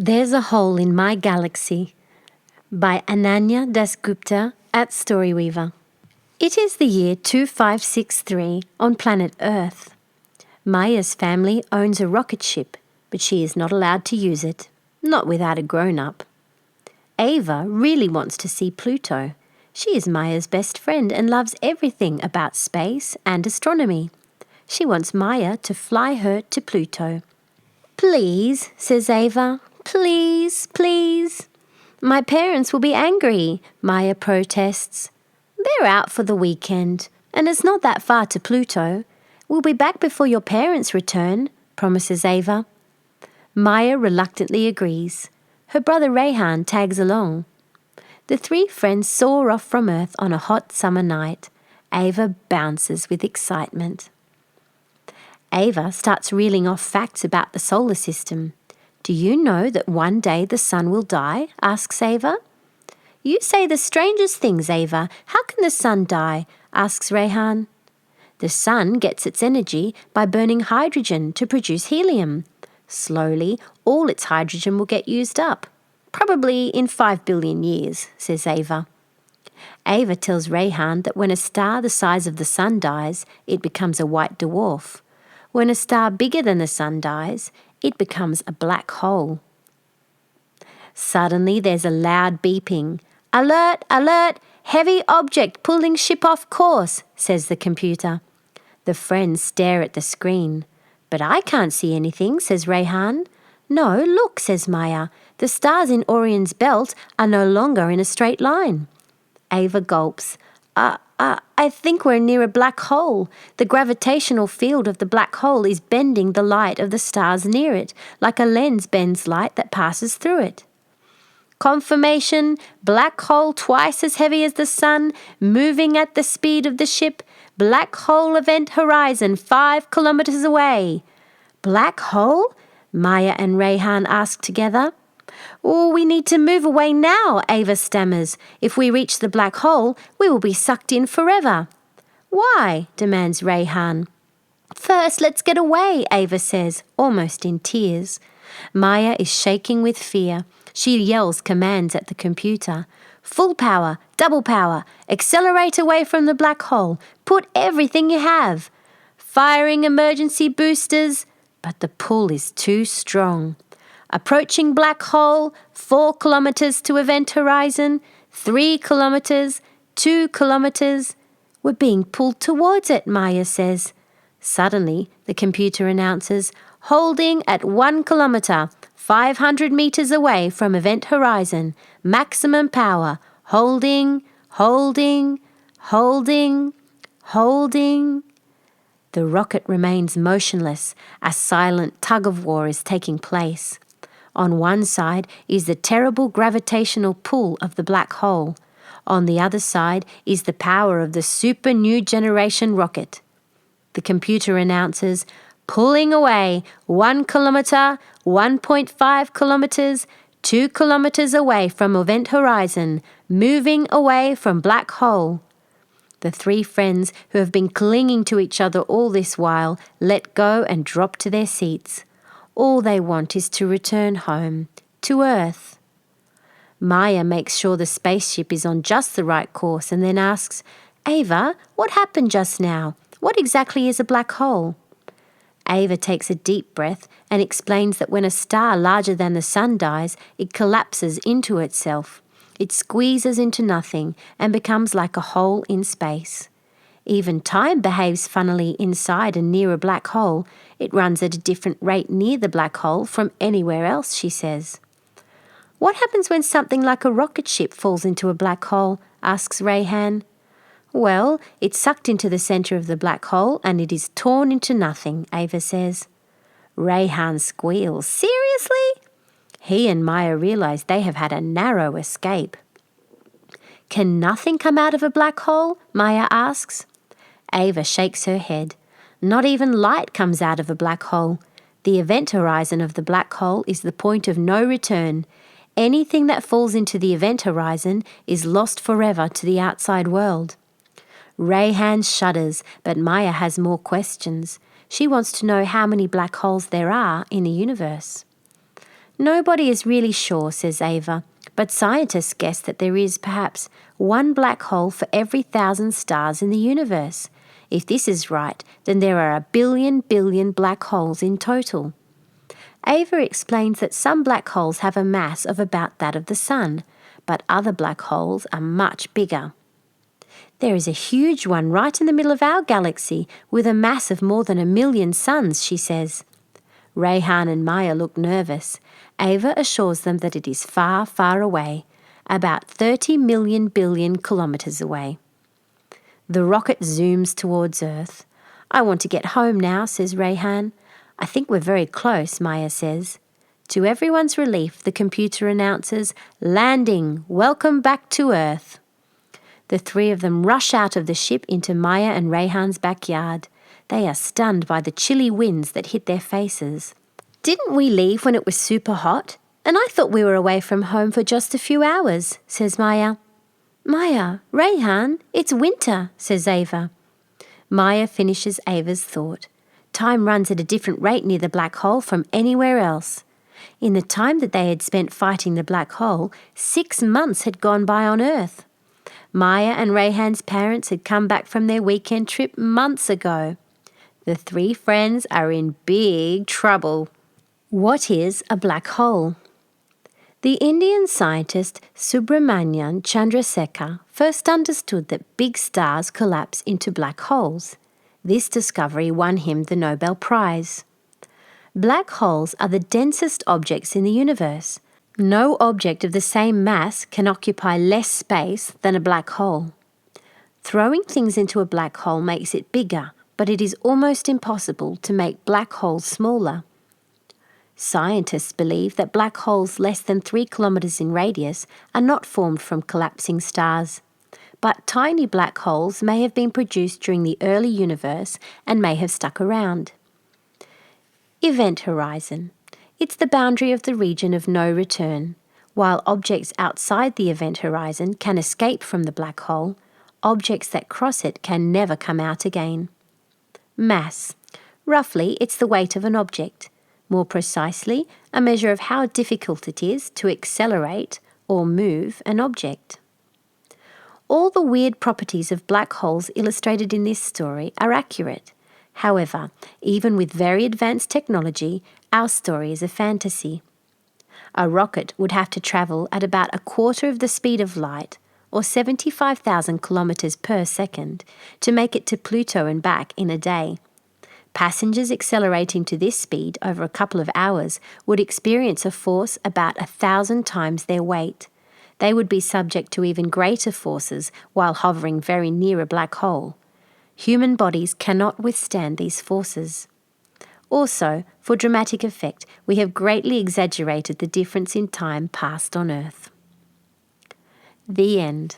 There's a Hole in My Galaxy by Ananya Dasgupta at Storyweaver. It is the year 2563 on planet Earth. Maya's family owns a rocket ship, but she is not allowed to use it, not without a grown-up. Ava really wants to see Pluto. She is Maya's best friend and loves everything about space and astronomy. She wants Maya to fly her to Pluto. "Please," says Ava, "please, please." "My parents will be angry," Maya protests. "They're out for the weekend, and it's not that far to Pluto. We'll be back before your parents return," promises Ava. Maya reluctantly agrees. Her brother Rayhan tags along. The three friends soar off from Earth on a hot summer night. Ava bounces with excitement. Ava starts reeling off facts about the solar system. "Do you know that one day the sun will die?" asks Ava. "You say the strangest things, Ava. How can the sun die?" asks Rayhan. "The sun gets its energy by burning hydrogen to produce helium. Slowly, all its hydrogen will get used up. Probably in 5 billion years," says Ava. Ava tells Rayhan that when a star the size of the sun dies, it becomes a white dwarf. When a star bigger than the sun dies, it becomes a black hole. Suddenly there's a loud beeping. "Alert, alert! Heavy object pulling ship off course," says the computer. The friends stare at the screen. "But I can't see anything," says Rayhan. "No, look," says Maya. "The stars in Orion's belt are no longer in a straight line." Ava gulps. I think we're near a black hole. The gravitational field of the black hole is bending the light of the stars near it, like a lens bends light that passes through it." "Confirmation, black hole twice as heavy as the sun, moving at the speed of the ship. Black hole event horizon 5 kilometers away." "Black hole?" Maya and Rayhan ask together. "Oh, we need to move away now," Ava stammers. "If we reach the black hole, we will be sucked in forever." "Why?" demands Rayhan. "First, let's get away," Ava says, almost in tears. Maya is shaking with fear. She yells commands at the computer. "Full power, double power, accelerate away from the black hole, put everything you have. Firing emergency boosters," but the pull is too strong. "Approaching black hole, 4 kilometers to event horizon, 3 kilometers, 2 kilometers. We're being pulled towards it," Maya says. Suddenly, the computer announces, "Holding at 1 kilometer, 500 meters away from event horizon, maximum power, holding, holding, holding, holding." The rocket remains motionless. A silent tug-of-war is taking place. On one side is the terrible gravitational pull of the black hole. On the other side is the power of the super new generation rocket. The computer announces, "Pulling away 1 kilometer, 1.5 kilometers, 2 kilometers away from event horizon, moving away from black hole." The three friends, who have been clinging to each other all this while, let go and drop to their seats. All they want is to return home, to Earth. Maya makes sure the spaceship is on just the right course and then asks, "Ava, what happened just now? What exactly is a black hole?" Ava takes a deep breath and explains that when a star larger than the sun dies, it collapses into itself. It squeezes into nothing and becomes like a hole in space. Even time behaves funnily inside and near a black hole. It runs at a different rate near the black hole from anywhere else, she says. "What happens when something like a rocket ship falls into a black hole?" asks Rayhan. "Well, it's sucked into the center of the black hole and it is torn into nothing," Ava says. Rayhan squeals. "Seriously?" He and Maya realize they have had a narrow escape. "Can nothing come out of a black hole?" Maya asks. Ava shakes her head. "Not even light comes out of a black hole. The event horizon of the black hole is the point of no return. Anything that falls into the event horizon is lost forever to the outside world." Rayhan shudders, but Maya has more questions. She wants to know how many black holes there are in the universe. Nobody is really sure, says Ava, but scientists guess that there is perhaps one black hole for every 1,000 stars in the universe. If this is right, then there are a billion black holes in total. Ava explains that some black holes have a mass of about that of the Sun, but other black holes are much bigger. There is a huge one right in the middle of our galaxy with a mass of more than 1,000,000 suns, she says. Rayhan and Maya look nervous. Ava assures them that it is far, far away, about 30 million billion kilometres away. The rocket zooms towards Earth. I want to get home now, says Rayhan. I think we're very close, Maya says. To everyone's relief, the computer announces, landing, welcome back to Earth. The three of them rush out of the ship into Maya and Rayhan's backyard. They are stunned by the chilly winds that hit their faces. Didn't we leave when it was super hot? And I thought we were away from home for just a few hours, says Maya. Maya, Rayhan, it's winter, says Ava. Maya finishes Ava's thought. Time runs at a different rate near the black hole from anywhere else. In the time that they had spent fighting the black hole, 6 months had gone by on Earth. Maya and Rayhan's parents had come back from their weekend trip months ago. The three friends are in big trouble. What is a black hole? The Indian scientist Subramanian Chandrasekhar first understood that big stars collapse into black holes. This discovery won him the Nobel Prize. Black holes are the densest objects in the universe. No object of the same mass can occupy less space than a black hole. Throwing things into a black hole makes it bigger, but it is almost impossible to make black holes smaller. Scientists believe that black holes less than 3 kilometres in radius are not formed from collapsing stars. But tiny black holes may have been produced during the early universe and may have stuck around. Event horizon. It's the boundary of the region of no return. While objects outside the event horizon can escape from the black hole, objects that cross it can never come out again. Mass. Roughly, it's the weight of an object. More precisely, a measure of how difficult it is to accelerate or move an object. All the weird properties of black holes illustrated in this story are accurate. However, even with very advanced technology, our story is a fantasy. A rocket would have to travel at about a quarter of the speed of light, or 75,000 kilometres per second, to make it to Pluto and back in a day. Passengers accelerating to this speed over a couple of hours would experience a force about 1,000 times their weight. They would be subject to even greater forces while hovering very near a black hole. Human bodies cannot withstand these forces. Also, for dramatic effect, we have greatly exaggerated the difference in time passed on Earth. The end.